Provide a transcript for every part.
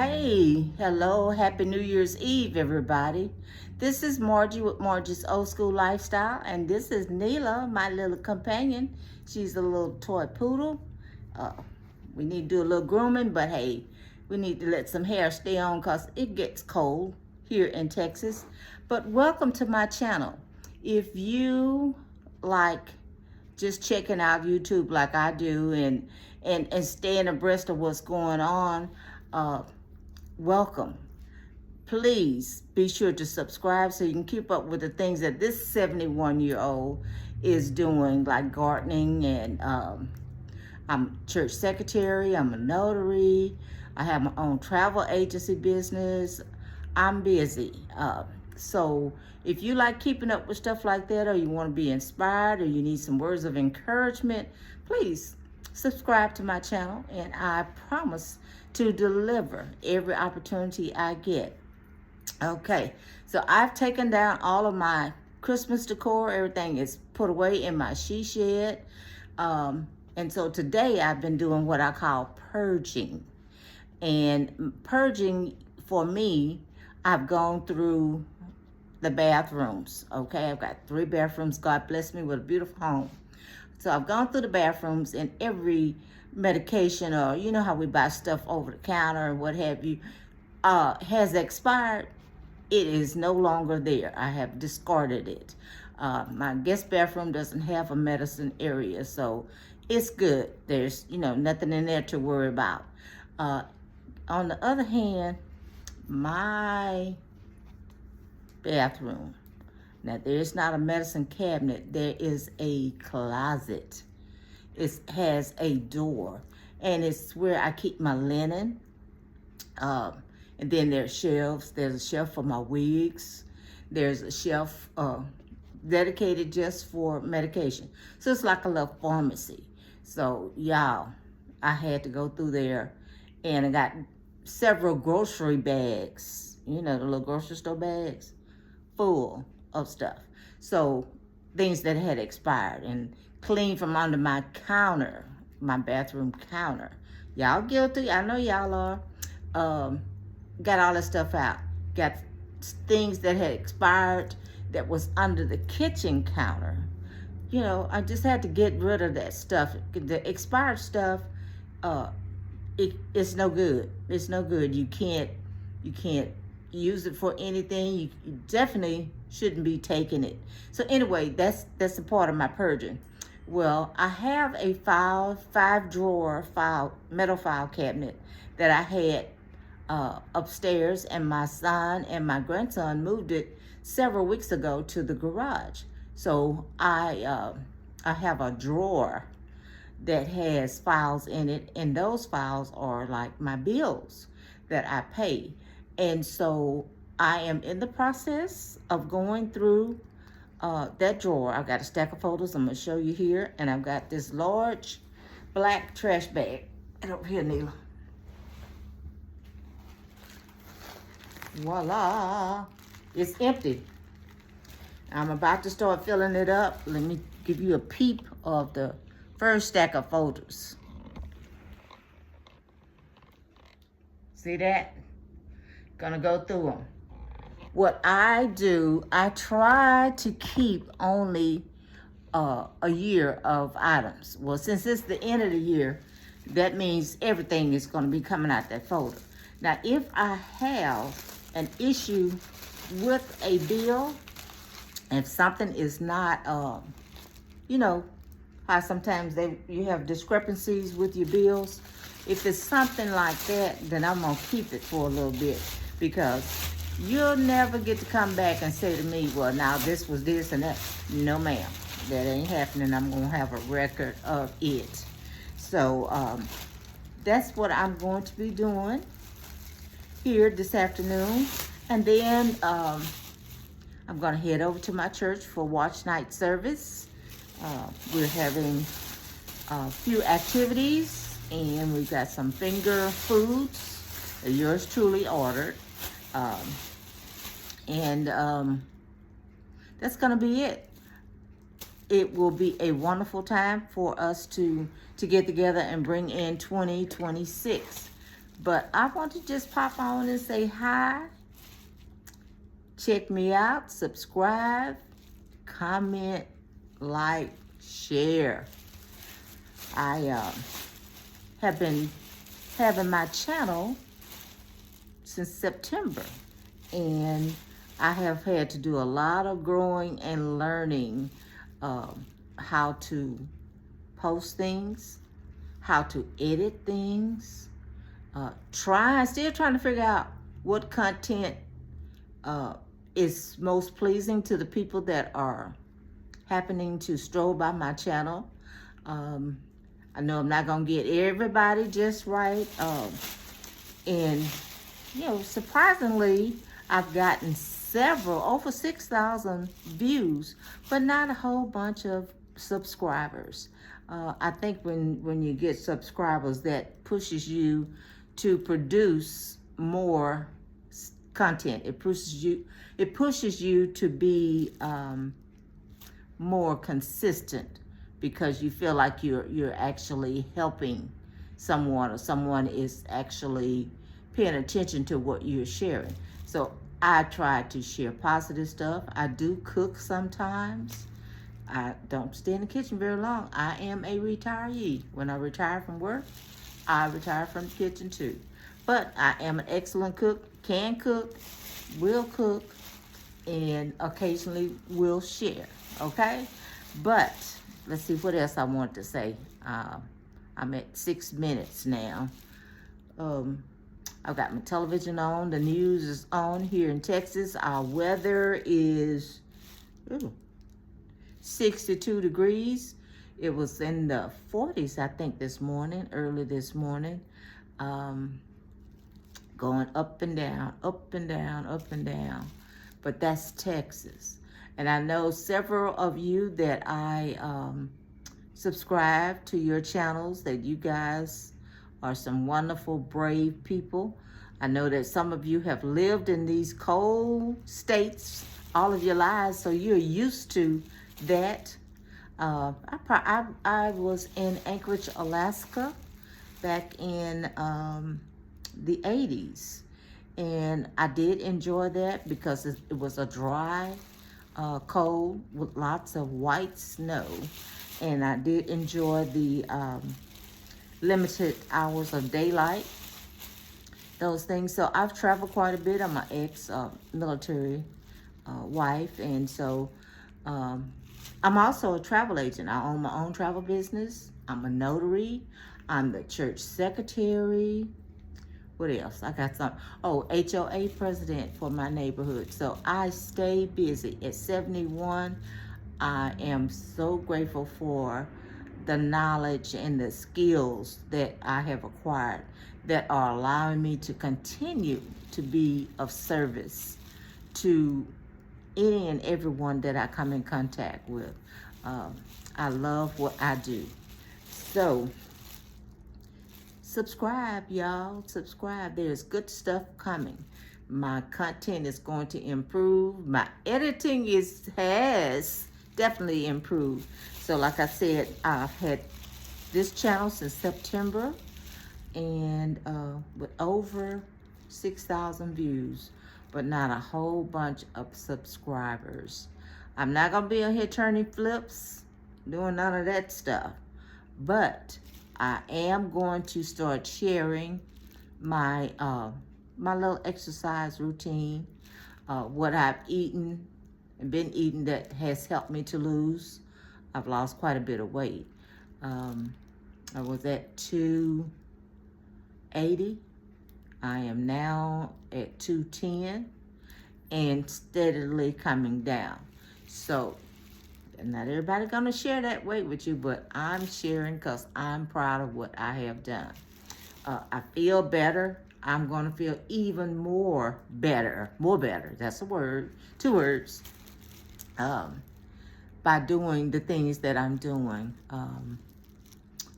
Hey, hello, happy New Year's Eve, everybody. This is Margie with Margie's Old School Lifestyle, and this is Neela, my little companion. She's a little toy poodle. Uh, we need to do a little grooming, but hey, we need to let some hair stay on because it gets cold here in Texas. But welcome to my channel. If you like just checking out YouTube like I do and staying abreast of what's going on, welcome. Please be sure to subscribe so you can keep up with the things that this 71-year-old is doing, like gardening, and I'm church secretary, I'm a notary, I have my own travel agency business. I'm busy. So if you like keeping up with stuff like that, or you want to be inspired, or you need some words of encouragement, please subscribe to my channel, and I promise to deliver every opportunity I get. Okay, so I've taken down all of my Christmas decor. Everything is put away in my she shed. And so today I've been doing what I call purging. And purging for me, I've gone through the bathrooms. Okay, I've got 3 bathrooms. God bless me with a beautiful home. So I've gone through the bathrooms, and every medication, or you know how we buy stuff over the counter or what have you, has expired. It is no longer there. I have discarded it. My guest bathroom doesn't have a medicine area, so it's good. There's, nothing in there to worry about. On the other hand, my bathroom, now there's not a medicine cabinet, there is a closet. It has a door, and it's where I keep my linen. And then there's shelves. There's a shelf for my wigs. There's a shelf dedicated just for medication. So it's like a little pharmacy. So y'all, I had to go through there, and I got several grocery bags, the little grocery store bags, full of stuff. So things that had expired, and clean from under my counter, my bathroom counter. Y'all guilty, I know y'all are. Got all that stuff out. Got things that had expired that was under the kitchen counter. I just had to get rid of that stuff. The expired stuff, it's no good. It's no good. You can't use it for anything. You definitely shouldn't be taking it. So anyway, that's a part of my purging. Well, I have a 5-drawer metal file cabinet that I had upstairs, and my son and my grandson moved it several weeks ago to the garage. So I have a drawer that has files in it, and those files are like my bills that I pay. And so I am in the process of going through that drawer. I've got a stack of folders I'm going to show you here, and I've got this large black trash bag. And over here, Neela. Voila, it's empty. I'm about to start filling it up. Let me give you a peep of the first stack of folders. See that? Gonna go through them. What I do, I try to keep only a year of items. Well, since it's the end of the year, that means everything is gonna be coming out that folder. Now, if I have an issue with a bill, if something is not, how sometimes you have discrepancies with your bills. If it's something like that, then I'm gonna keep it for a little bit, because you'll never get to come back and say to me, well, now this was this and that. No, ma'am, that ain't happening. I'm gonna have a record of it. So that's what I'm going to be doing here this afternoon. And then I'm going to head over to my church for watch night service. We're having a few activities, and we've got some finger foods that yours truly ordered. That's going to be it. It will be a wonderful time for us to get together and bring in 2026. But I want to just pop on and say hi. Check me out, subscribe, comment, like, share. I have been having my channel since September, and I have had to do a lot of growing and learning how to post things, how to edit things, still trying to figure out what content is most pleasing to the people that are happening to stroll by my channel. I know I'm not gonna get everybody just right. And surprisingly, I've gotten over 6,000 views, but not a whole bunch of subscribers. I think when you get subscribers, that pushes you to produce more content. It pushes you to be more consistent, because you feel like you're actually helping someone, or someone is actually paying attention to what you're sharing. So I try to share positive stuff. I do cook sometimes. I don't stay in the kitchen very long. I am a retiree. When I retire from work, I retire from the kitchen too. But I am an excellent cook, can cook, will cook, and occasionally will share, okay? But let's see what else I want to say. I'm at 6 minutes now. I've got my television on. The news is on here in Texas. Our weather is 62 degrees. It was in the 40s, I think, early this morning. Going up and down, up and down, up and down. But that's Texas. And I know several of you that I subscribe to your channels, that you guys are some wonderful, brave people. I know that some of you have lived in these cold states all of your lives, so you're used to that. I was in Anchorage, Alaska back in the 80s, and I did enjoy that because it was a dry, cold with lots of white snow, and I did enjoy the limited hours of daylight, those things. So I've traveled quite a bit. I'm an ex-military wife, and so I'm also a travel agent. I own my own travel business. I'm a notary. I'm the church secretary. What else? I got some. Oh, HOA president for my neighborhood. So I stay busy. At 71, I am so grateful for the knowledge and the skills that I have acquired that are allowing me to continue to be of service to any and everyone that I come in contact with. I love what I do. So subscribe, y'all. Subscribe. There's good stuff coming. My content is going to improve. My editing has definitely improved. So like I said, I've had this channel since September, and with over 6,000 views, but not a whole bunch of subscribers. I'm not gonna be on here turning flips, doing none of that stuff, but I am going to start sharing my my little exercise routine, what I've eaten and been eating that has helped me to lose. I've lost quite a bit of weight. I was at 280. I am now at 210 and steadily coming down. So not everybody gonna share that weight with you, but I'm sharing because I'm proud of what I have done. I feel better. I'm gonna feel even more better. That's a word, 2 words. By doing the things that I'm doing.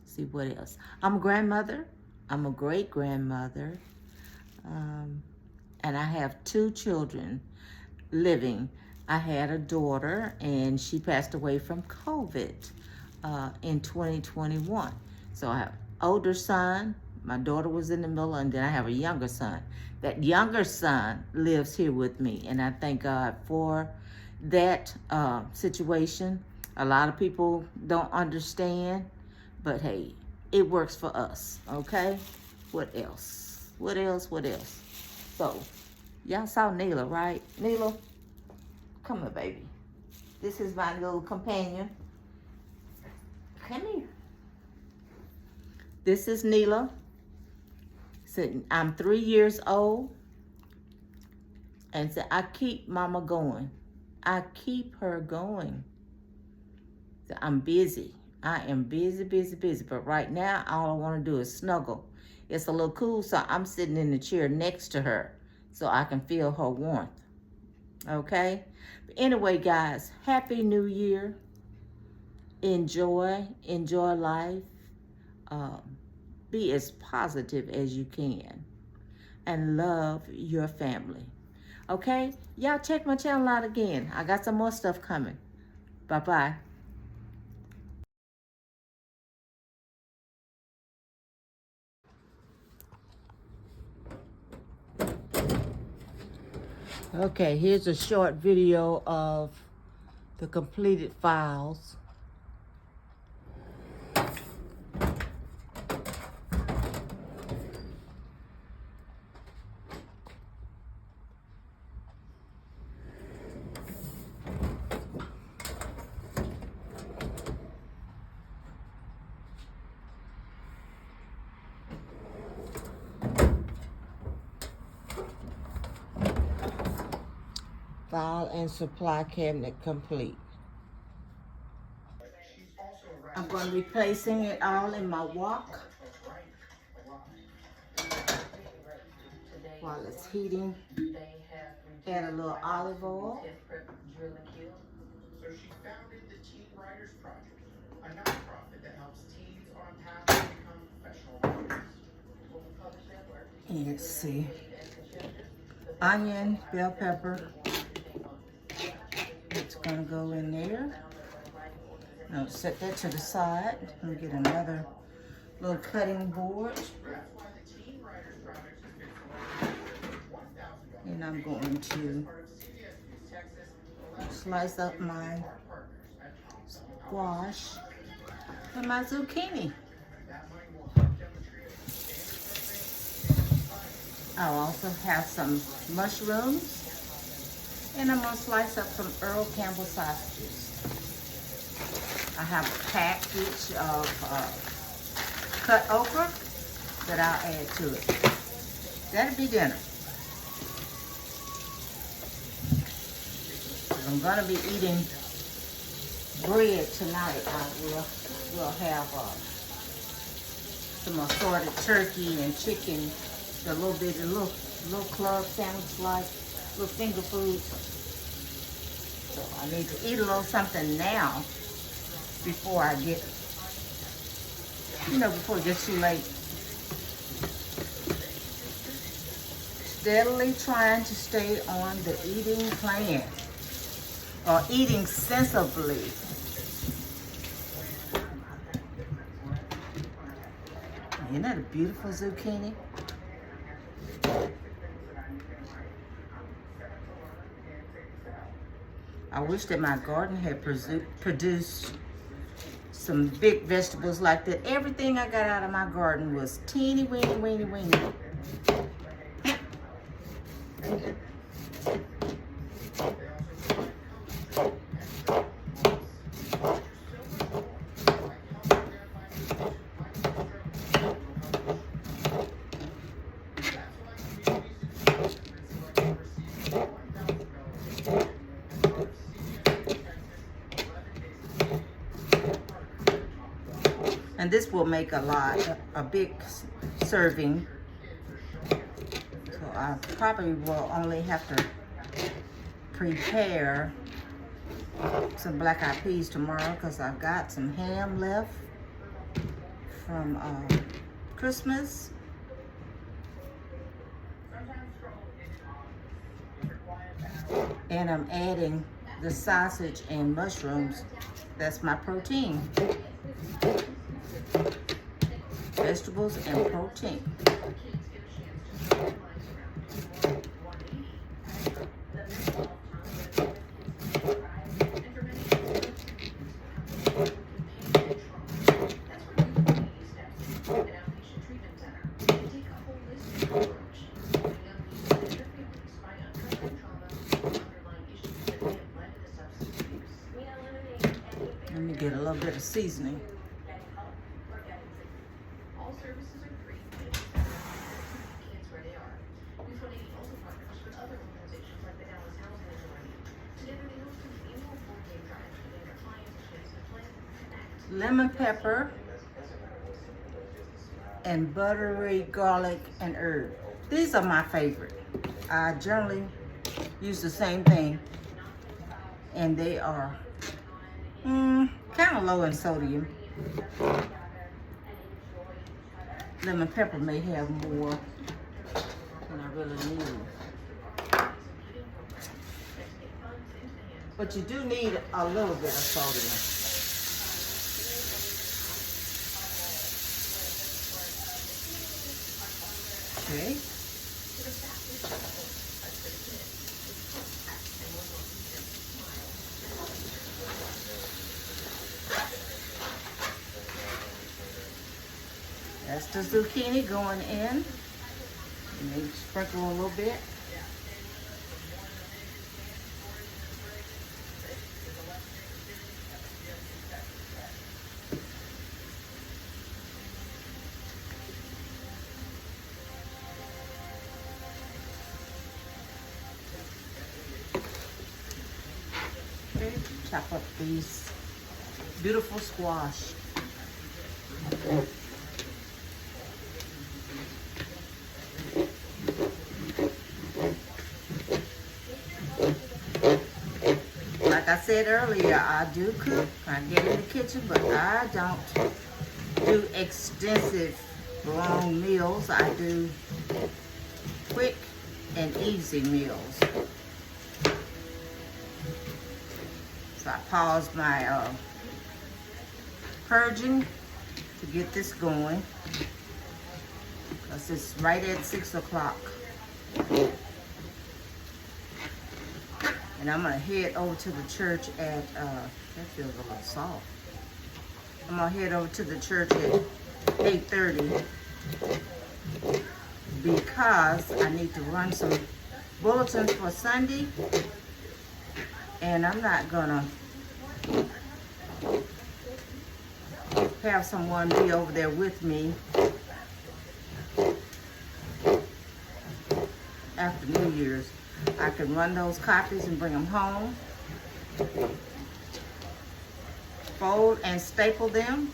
See what else? I'm a grandmother. I'm a great grandmother. And I have 2 children living. I had a daughter, and she passed away from COVID in 2021. So I have older son, My daughter was in the middle, and then I have a younger son. That younger son lives here with me, and I thank God for that situation. A lot of people don't understand, but hey, it works for us, okay? What else? What else? What else? So, y'all saw Neela, right? Neela, come here, baby. This is my little companion. Come here. This is Neela. Said, I'm 3 years old. And said, I keep mama going. I keep her going. So I'm busy. I am busy, busy, busy. But right now, all I want to do is snuggle. It's a little cool, so I'm sitting in the chair next to her so I can feel her warmth. Okay? But anyway, guys, Happy New Year. Enjoy life. Be as positive as you can. And love your family. Okay? Y'all check my channel out again. I got some more stuff coming. Bye-bye. Okay, here's a short video of the completed files. File and supply cabinet complete. I'm going to be placing it all in my wok while it's heating. Add a little olive oil. So she founded the Teen Writers Project, a nonprofit that helps teens on path to become professional writers. Let's see. Onion, bell pepper. It's gonna go in there. Now set that to the side. Let me get another little cutting board. And I'm going to slice up my squash and my zucchini. I'll also have some mushrooms, and I'm gonna slice up some Earl Campbell sausages. I have a package of cut okra that I'll add to it. That'll be dinner. I'm gonna be eating bread tonight. We'll have some assorted turkey and chicken, the little club sandwich like little finger food. So I need to eat a little something now before I get, before it gets too late. Steadily trying to stay on the eating plan, or eating sensibly. Isn't that a beautiful zucchini? I wish that my garden had produced some big vegetables like that. Everything I got out of my garden was teeny weeny weeny weeny. And this will make a big serving. So I probably will only have to prepare some black eyed peas tomorrow because I've got some ham left from Christmas. And I'm adding the sausage and mushrooms. That's my protein. vegetables, and protein. Let me get a little bit of seasoning. All services are free. Kids where they are. We've also partners with other organizations like the Dallas Housing Authority. Together they host an annual board game drive, giving their clients a chance to play, connect. Lemon pepper and buttery garlic and herb. These are my favorite. I generally use the same thing, and they are kind of low in sodium. Lemon pepper may have more than I really need. But you do need a little bit of sodium. Okay. That's the zucchini going in. Maybe sprinkle a little bit. Okay, chop up these beautiful squash. Like I said earlier, I do cook. I get in the kitchen, but I don't do extensive long meals. I do quick and easy meals. So I paused my purging to get this going, because it's right at 6 o'clock. And I'm gonna head over to the church at, that feels a little soft. I'm gonna head over to the church at 8:30 because I need to run some bulletins for Sunday, and I'm not gonna have someone be over there with me after New Year's. I can run those copies and bring them home, fold and staple them,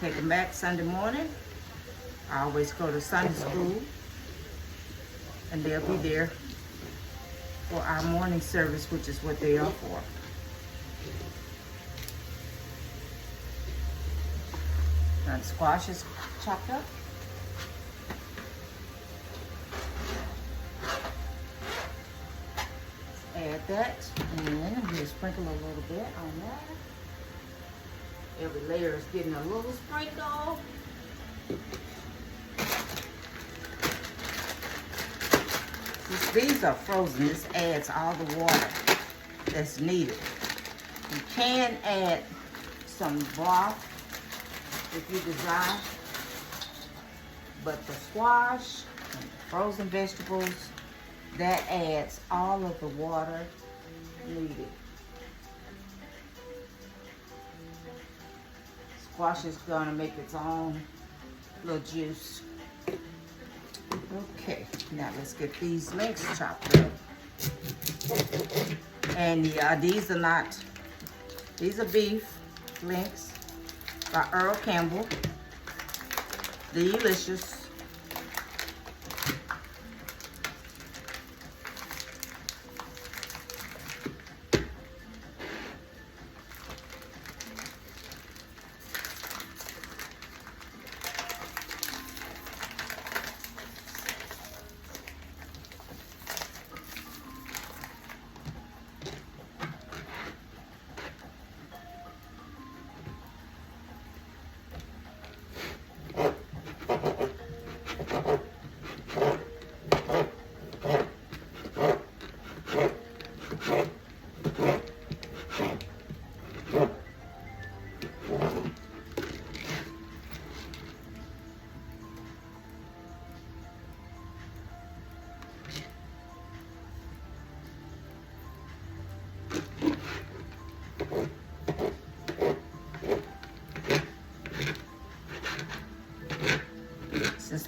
take them back Sunday morning. I always go to Sunday school, and they'll be there for our morning service, which is what they are for. Now the squash is chopped up. Add that, and then I'm going to sprinkle a little bit on that. Every layer is getting a little sprinkle. These are frozen. This adds all the water that's needed. You can add some broth if you desire, but the squash and the frozen vegetables, that adds all of the water needed. Squash is gonna make its own little juice. Okay, now let's get these links chopped up. And yeah, these are beef links by Earl Campbell. Delicious.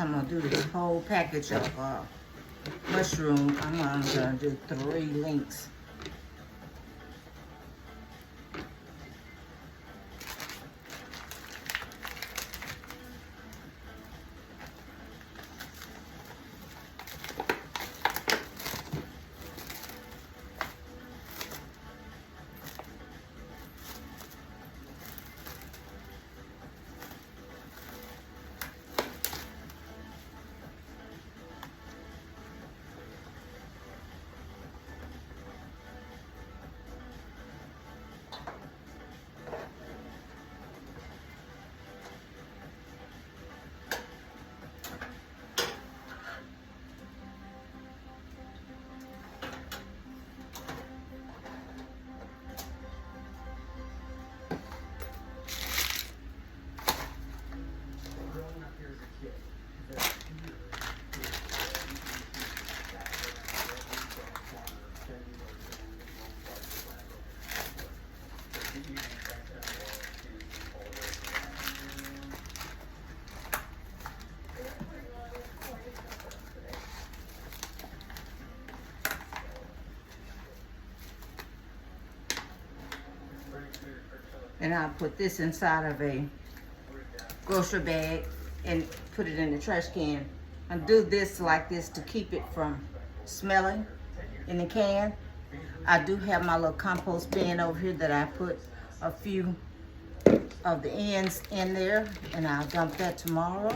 time I'm gonna do this whole package of mushroom. I'm gonna do 3 links. And I'll put this inside of a grocery bag and put it in the trash can. And do this like this to keep it from smelling in the can. I do have my little compost bin over here that I put a few of the ends in there, and I'll dump that tomorrow.